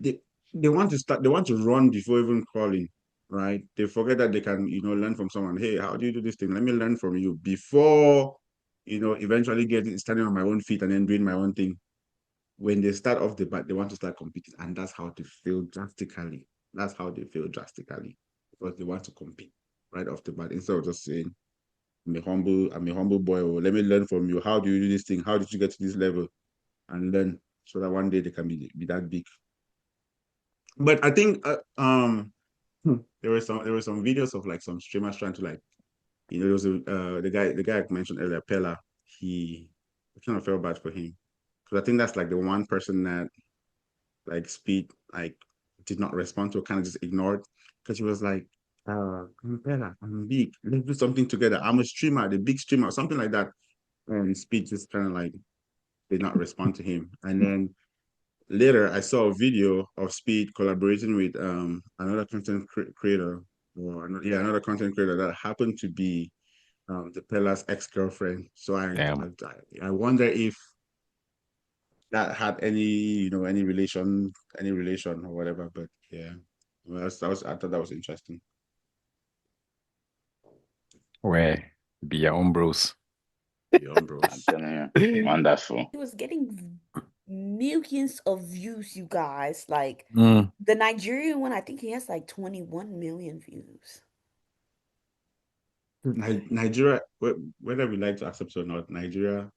B: they want to start. They want to run before even crawling. Right? They forget that they can, learn from someone. Hey, how do you do this thing? Let me learn from you before, eventually getting standing on my own feet and then doing my own thing. When they start off the bat, they want to start competing, and that's how they fail drastically. That's how they fail drastically because they want to compete right off the bat instead of just saying, I'm a humble boy. Or let me learn from you. How do you do this thing? How did you get to this level?" And learn so that one day they can be that big. But I think there were some videos of like some streamers trying to like, there was the guy I mentioned earlier, Pella. I kind of felt bad for him because I think that's like the one person that like Speed like did not respond to, kind of just ignored, because he was like, I'm Pella, I'm big, let's do something together. I'm a streamer, the big streamer, something like that. And Speed just kind of like did not respond to him. And then later, I saw a video of Speed collaborating with another content creator, or another content creator that happened to be the Pella's ex-girlfriend. So
D: Damn.
B: I wonder if that had any relation or whatever. But yeah, well, I thought that was interesting.
D: Where be your own bros.
B: Beyond
A: I'm
B: bros.
A: telling you, wonderful.
E: He was getting millions of views, you guys. Like
D: Mm.
E: the Nigerian one, I think he has like 21 million views.
B: Nigeria, whether we like to accept or not, Nigeria,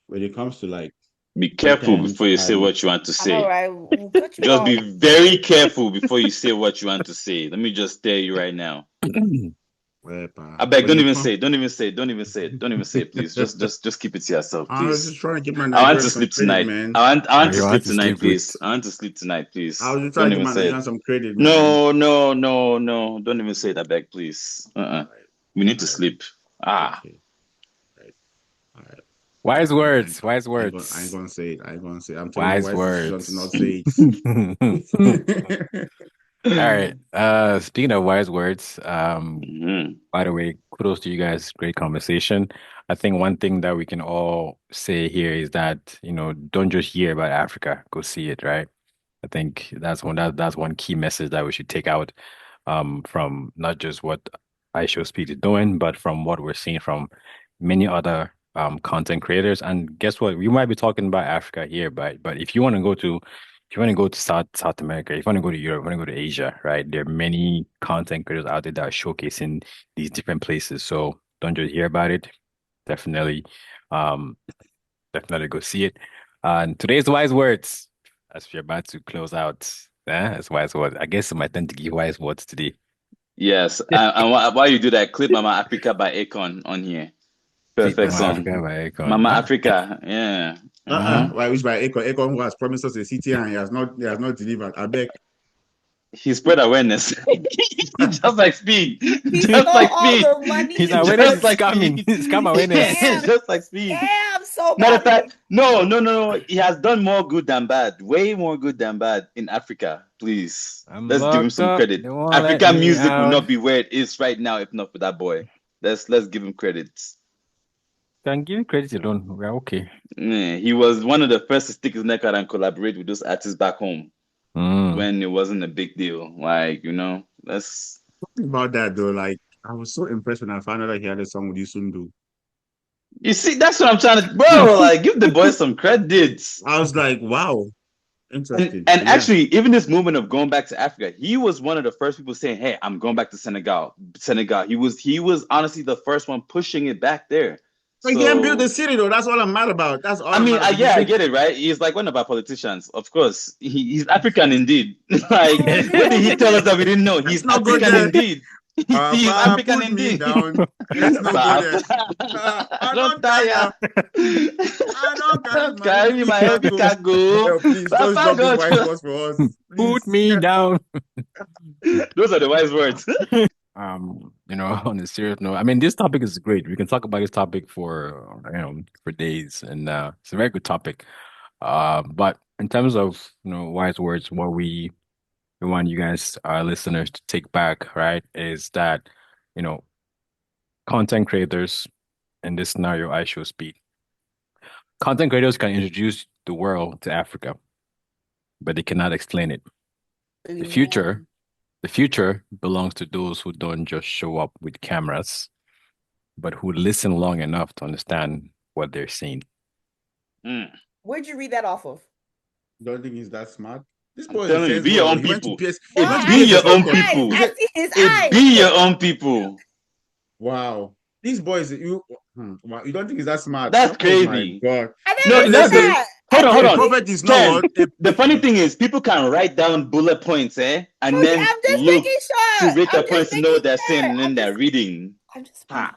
B: when it comes to like
A: Be careful
B: content
A: before you say
B: and
A: what you want to
E: I know,
A: say.
E: right? We'll cut you
A: Just
E: off.
A: be very careful before you say what you want to say. Let me just tell you right now. I beg,
B: when
A: don't
B: it
A: even
B: comes,
A: say it. Don't even say it. Don't even say it. Don't even say it, please. Just keep it to yourself,
B: I was
A: please.
B: just trying to give my
A: I want to
B: Nigerians some
A: sleep
B: credit,
A: tonight.
B: man.
A: I want to
D: You
A: sleep
D: want to
A: tonight,
D: sleep good.
A: please. I want to sleep tonight,
B: I
A: please.
B: was just trying
A: Don't
B: to give
A: even
B: my
A: say it.
B: Nigerians some credit, man.
A: No, no, no, no. Don't even say it. I beg, please.
B: All right,
A: We need to
B: all right,
A: sleep. Ah.
B: okay, right, all right.
D: Wise
B: I ain't,
D: words, wise
B: I ain't
D: words,
B: gonna say it. I ain't gonna say it. I'm taking a
D: wise
B: wise decision to
D: words.
B: not say
D: All
B: it.
D: right. Speaking of wise words,
A: Mhm.
D: by the way, kudos to you guys. Great conversation. I think one thing that we can all say here is that, don't just hear about Africa, go see it, right? I think that's one key message that we should take out from not just what iShowSpeed is doing, but from what we're seeing from many other content creators. And guess what? We might be talking about Africa here, but if you want to go to South America, if you want to go to Europe, if you want to go to Asia, right? There are many content creators out there that are showcasing these different places. So don't just hear about it. Definitely, um, definitely go see it. And today's wise words, as we're about to close out. That's wise words. I guess it's my turn to give wise words today.
A: Yes. And while you do that, clip Mama Africa by Akon on here.
D: Clip
A: Perfect
D: Mama
A: song.
D: Africa by Icon.
A: Mama
D: Ah,
A: Africa. Yeah.
B: Why which by Akon who has promised us a city and he has not delivered. I beg.
A: He spread awareness. Just like speed.
E: He
A: Just
E: stole
A: like
E: all
A: speed.
E: the money
D: his
E: in
D: awareness
A: Just
D: is
A: like
E: Ghana.
D: scamming.
A: speed.
D: Scam awareness.
E: Damn,
A: Just like speed.
E: damn, so
A: Matter of
E: bad.
A: fact, no, no, no, no. He has done more good than bad. Way more good than bad in Africa. Please.
D: I'm
A: Let's give him
D: locked
A: some
D: up.
A: credit.
D: They won't let
A: African
D: me
A: music would
D: out.
A: not be where it is right now if not for that boy. Let's give him credit.
D: Can give credit alone. We're okay.
A: Yeah, he was one of the first to stick his neck out and collaborate with those artists back home
D: Mm.
A: when it wasn't a big deal. Like, let's
B: About that though, like I was so impressed when I found out that he had a song with Yusundu.
A: you see, that's what I'm trying to, bro. Like, give the boy some credits.
B: I was like, wow,
A: And
B: interesting.
A: and
B: But yeah,
A: actually, even this movement of going back to Africa, he was one of the first people saying, "Hey, I'm going back to Senegal." Senegal. He was honestly the first one pushing it back there.
B: he can't build the
A: So
B: city though. That's all I'm mad about. That's all
A: I
B: I'm
A: mean,
B: mad about.
A: yeah, I get it, right? He's like one of our politicians, of course. He's African indeed. Like, what did he tell us that we didn't know?
B: Let's
A: He's
B: not go
A: African
B: there.
A: indeed. He's
B: Papa,
A: African
B: put me
A: indeed.
B: down. Let's not go there.
A: I
B: I
A: don't
B: don't
A: tire.
B: tire. I don't carry
A: Don't
B: my
A: carry
B: heavy
A: my heavy
B: cargo.
A: cargo.
B: Please, just
A: Papa
B: drop these
A: God.
B: wise words for us.
D: Put
B: Please.
D: me down.
A: Those are the wise words.
D: On a serious note, I mean, this topic is great. We can talk about this topic for days, and it's a very good topic. But in terms of wise words, what we want you guys, our listeners, to take back, right, is that you know content creators in this scenario, I show speed. Content creators can introduce the world to Africa. but they cannot explain it. The
E: Anymore.
D: future belongs to those who don't just show up with cameras, but who listen long enough to understand what they're seeing.
E: Where'd you read that off of?
B: Don't think he's that smart. This
A: I'm
B: boy is a
A: telling you,
B: sense
A: be your
B: boy.
A: own
B: He went to
A: people.
B: PS.
E: No,
B: He went to
A: Be
E: I see
A: your
B: PSS
A: own
E: his
B: record.
A: people.
E: eyes. I see his
A: It
E: eyes.
A: be your own people.
B: Wow. These boys, wow, you don't think he's that smart?
A: That's
B: Oh my
A: crazy.
B: God.
E: I
A: No,
E: never said
A: listen.
E: that.
A: Hold on, hold
B: A
A: on.
B: prophet is not
A: Ken,
B: what?
A: the funny thing is, people can write down bullet points, and
E: Okay,
A: then
E: I'm just
A: look
E: making
A: to
E: sure.
A: read
E: I'm
A: the
E: just
A: points to know what
E: making
A: they're
E: sure.
A: saying and then they're reading.
E: I'm just
A: Ha.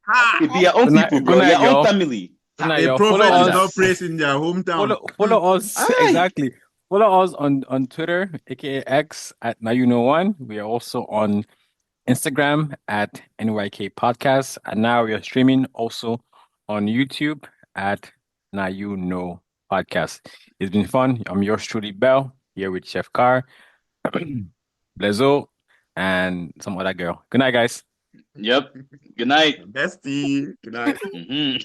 B: Ha!
A: It be your own
D: Good night,
A: people,
D: good
A: bro.
D: night,
A: Your own
D: y'all.
A: family.
D: Good night,
B: A
D: y'all.
B: prophet
D: Follow
B: is
A: And
B: not
D: us.
B: praised in their hometown.
D: Follow us
A: Aye.
D: exactly. Follow us on Twitter, aka X at Now You Know One. We are also on Instagram at NYK Podcast, and now we are streaming also on YouTube at Now You Know Podcast. It's been fun. I'm yours truly, Bell, here with Chef Carr, Blezo, and some other girl. Good night, guys.
A: Yep. Good night.
B: Bestie. Good night.
A: Mhm.